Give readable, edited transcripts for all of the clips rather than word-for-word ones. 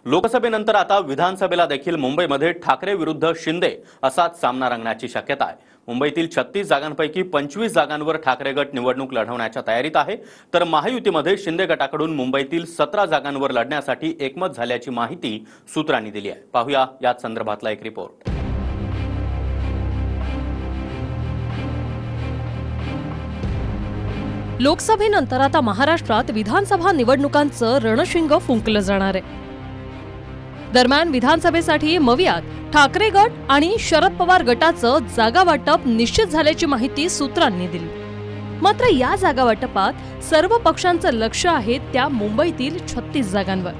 लोकसभेनंतर आता विधानसभेला देखील मुंबईमध्ये ठाकरे विरुद्ध शिंदे असाच सामना रंगण्याची शक्यता आहे। मुंबईतील 36 जागांपैकी 25 जागांवर ठाकरे गट निवडणूक लढवण्याच्या तयारीत आहे, तर महायुतीमध्ये शिंदे गटाकडून मुंबईतील 17 जागांवर लढण्यासाठी एकमत झाल्याची माहिती सूत्रांनी दिली आहे। पाहूया याच संदर्भातला एक रिपोर्ट। लोकसभेनंतर आता महाराष्ट्रात विधानसभा निवडणुकांचं रणशिंग फुंकलं जाणार आहे। दरम्यान विधानसभेसाठी मवियात ठाकरे गट आणि शरद पवार गटाचं जागा वाटप निश्चित झाल्याची माहिती सूत्रांनी दिली। मात्र या जागा वाटपात सर्व पक्षांचं लक्ष आहे त्या मुंबईतील 36 जागांवर।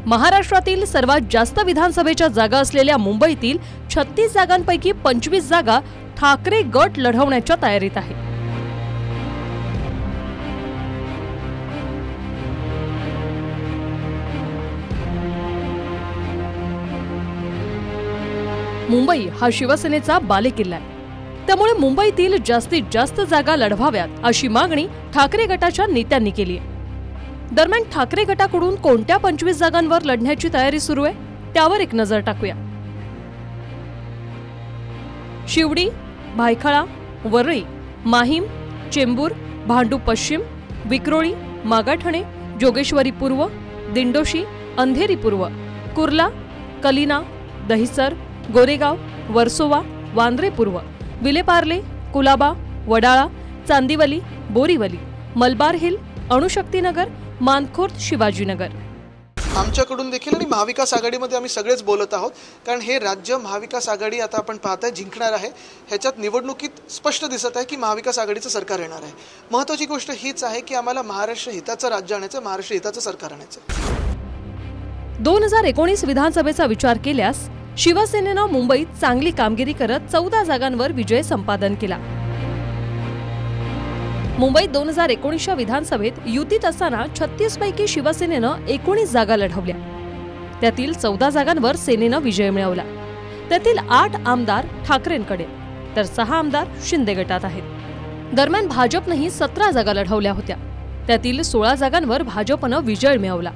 महाराष्ट्रातील सर्वात जास्त विधानसभेच्या जागा असलेल्या मुंबईतील 36 जागांपैकी 25 जागा ठाकरे गट लढवण्याच्या तयारीत आहे। मुंबई हा शिवसेनेचा बालेकिल्ला आहे, त्यामुळे मुंबईतील जास्तीत जास्त जागा लढवाव्यात अशी मागणी ठाकरे गटाच्या नेत्यांनी केली आहे। दरम्यान ठाकरे गटाकडून कोणत्या 25 जागांवर लढण्याची तयारी सुरू आहे त्यावर एक नजर टाकूया। शिवडी, भायखळा, वरळी, माहीम, चेंबूर, भांडूप पश्चिम, विक्रोळी, मागाठणे, जोगेश्वरी पूर्व, दिंडोशी, अंधेरी पूर्व, कुर्ला, कलिना, दहिसर, गोरेगाव, वर्सोवा, वांद्रे पूर्व, विलेपार्ले, कुलाबा, वडाळा, चांदिवली, बोरीवली, मलबार हिल, अणुशक्तीनगर, मानखुर्द, शिवाजीनगर। आमच्याकडून देखील आणि महाविकास आघाडीमध्ये आम्ही सगळेच बोलत आहोत, कारण हे राज्य महाविकास आघाडी आता आपण पाहताय जिंकणार आहे। ह्याच्यात निवडणुकीत स्पष्ट दिसत आहे की महाविकास आघाडीचं सरकार येणार आहे। महत्त्वाची गोष्ट हीच आहे की आम्हाला महाराष्ट्र हिताचं राज्य आणायचं, महाराष्ट्र हिताचं सरकार आणायचं। 2019 विधानसभेचा विचार केल्यास शिवसेनेनं मुंबईत चांगली कामगिरी करत 14 जागांवर विजय संपादन केला। मुंबईत 2019च्या विधानसभेत युतीत असताना 36 पैकी शिवसेनेनं 19 जागा लढवल्या, त्यातील 14 जागांवर सेनेनं विजय मिळवला। त्यातील 8 आमदार ठाकरेंकडे तर 6 आमदार शिंदे गटात आहेत। दरम्यान भाजपनंही 17 जागा लढवल्या होत्या, त्यातील 16 जागांवर भाजपनं विजय मिळवला,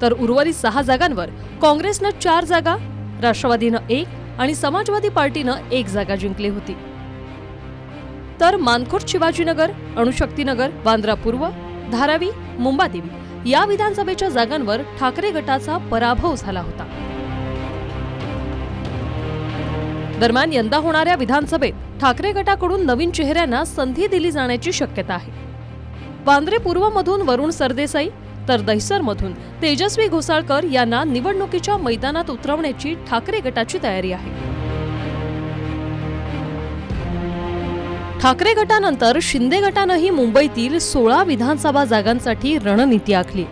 तर उर्वरित 6 जागांवर काँग्रेसनं 4 जागा, राष्ट्रवादीनं 1 आणि समाजवादी पार्टीनं 1 जागा जिंकली होती। तर मानखुर्द, शिवाजीनगर, अणुशक्तीनगर, बांद्रा पूर्व, धारावी, मुंबादेवी या विधानसभेच्या जागांवर ठाकरे गटाचा पराभव झाला होता। दरम्यान यंदा होणाऱ्या विधानसभेत ठाकरे गटाकडून नवीन चेहऱ्यांना संधी दिली जाण्याची शक्यता आहे। वांद्रे पूर्वमधून वरुण सरदेसाई तर दहिसरमधून तेजस्वी घोसाळकर यांना निवडणुकीच्या मैदानात उतरवण्याची ठाकरे गटाची तयारी आहे। ठाकरे गटानंतर शिंदे गटानंही मुंबईतील 16 विधानसभा जागांसाठी रणनीती आखली।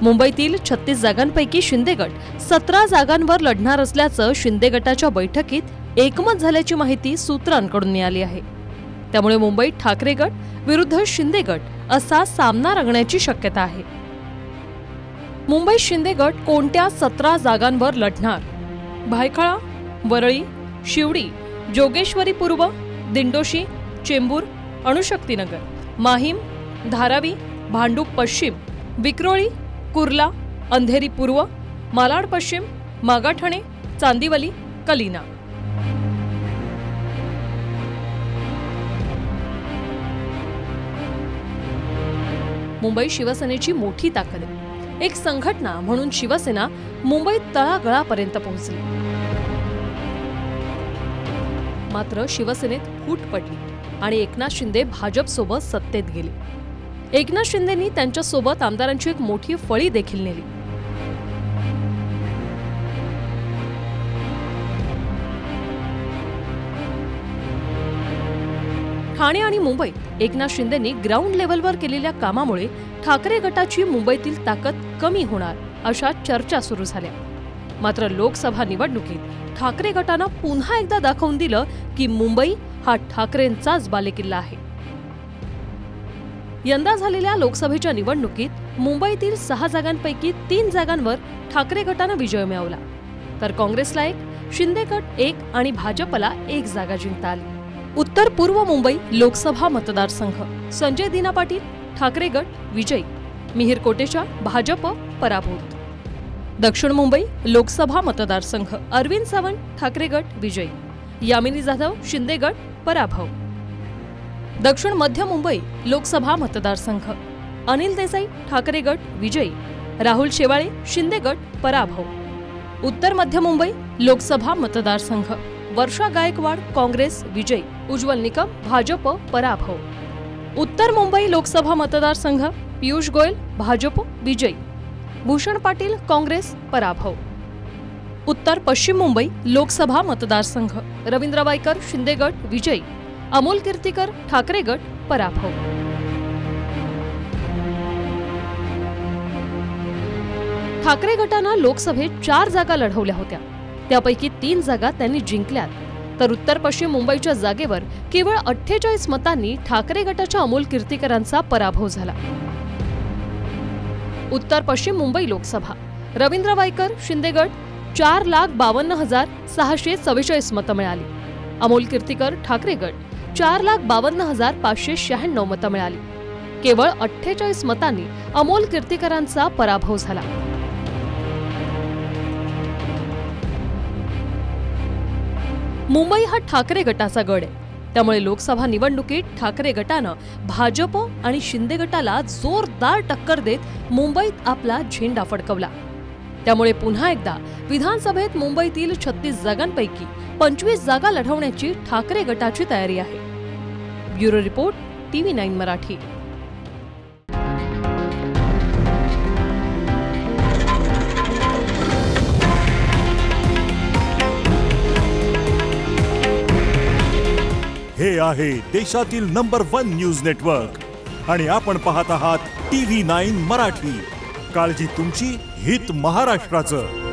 मुंबईतील 36 जागांपैकी शिंदे गट 17 जागांवर लढणार असल्याचं शिंदे गटाच्या बैठकीत एकमत झाल्याची माहिती सूत्रांकडून मिळाली आहे। त्यामुळे मुंबईत ठाकरे गट विरुद्ध शिंदे गट असा सामना रंगण्याची शक्यता आहे। मुंबईत शिंदे गट कोणत्या 17 जागांवर लढणार? भायखळा, वरळी, शिवडी, जोगेश्वरी पूर्व, दिंडोशी, चेंबूर, अणुशक्तीनगर, माहीम, धारावी, भांडूप पश्चिम, विक्रोळी, कुर्ला, अंधेरी पूर्व, मालाड पश्चिम, मागाठणे, चांदिवली, कलिना। मुंबई शिवसेनेची मोठी ताकद आहे। एक संघटना म्हणून शिवसेना मुंबईत तळागाळापर्यंत पोहोचली। मात्र शिवसेनेत फूट पडली आणि एकनाथ शिंदे भाजपसोबत सत्तेत गेले। एकनाथ शिंदेंनी त्यांच्यासोबत आमदारांची एक मोठी फळी देखील नेली। ठाणे आणि मुंबईत एकनाथ शिंदेंनी ग्राउंड लेव्हलवर केलेल्या कामामुळे ठाकरे गटाची मुंबईतील ताकद कमी होणार अशा चर्चा सुरू झाल्या। मात्र लोकसभा निवडणुकीत ठाकरे गटानं पुन्हा एकदा दाखवून दिलं की मुंबई हा ठाकरेंचाच बालेकिल्ला आहे। यंदा झालेल्या लोकसभेच्या निवडणुकीत मुंबईतील 6 जागांपैकी 3 जागांवर ठाकरे गटानं विजय मिळवला, तर काँग्रेसला 1, शिंदे गट 1 आणि भाजपला 1 जागा जिंकता आली। उत्तर पूर्व मुंबई लोकसभा मतदारसंघ संजय दिना पाटील ठाकरे गट विजयी, मिहिर कोटेचा भाजप पराभूत। दक्षिण मुंबई लोकसभा मतदारसंघ अरविंद सावंत ठाकरे गट विजयी, यामिनी जाधव शिंदे गट पराभव. दक्षिण मध्य मुंबई लोकसभा मतदारसंघ अनिल देसाई ठाकरे गट विजयी, राहुल शेवाळे शिंदे गट पराभव. उत्तर मध्य मुंबई लोकसभा मतदारसंघ वर्षा गायकवाड काँग्रेस विजयी, उज्ज्वल निकम भाजप पराभव. उत्तर मुंबई लोकसभा मतदारसंघ पियुष गोयल भाजप विजयी, भूषण पाटील काँग्रेस पराभव. उत्तर पश्चिम मुंबई लोकसभा मतदारसंघ रवींद्र वायकर शिंदे गट विजयी, अमोल कीर्तीकर ठाकरे गट पराभव. ठाकरे गटानं लोकसभेत 4 जागा लढवल्या होत्या, त्यापैकी 3 जागा त्यांनी जिंकल्यात, तर उत्तर पश्चिम मुंबईच्या जागेवर केवळ 48 मतांनी ठाकरे गटाच्या अमोल कीर्तीकरांचा पराभव झाला. उत्तर पश्चिम मुंबई लोकसभा रवींद्र वायकर शिंदे गट 4,52,644 मतं मिळाली, अमोल कीर्तीकर ठाकरे गट 4,52,596 मतं मिळाली. केवळ 48 मतांनी अमोल कीर्तीकरांचा पराभव झाला. मुंबई हा ठाकरे गटाचा गड आहे, त्यामुळे लोकसभा निवडणुकीत ठाकरे गटानं भाजप आणि शिंदे गटाला जोरदार टक्कर देत मुंबईत आपला झेंडा फडकवला. त्यामुळे पुन्हा एकदा विधानसभेत मुंबईतील 36 जागांपैकी 25 जागा लढवण्याची ठाकरे गटाची तयारी आहे. Bureau report TV9 Marathi. हे आहे देशातील नंबर 1 न्यूज नेटवर्क आणि आपण पाहत आहात TV9 मराठी. काळजी तुमची, हित महाराष्ट्राचं.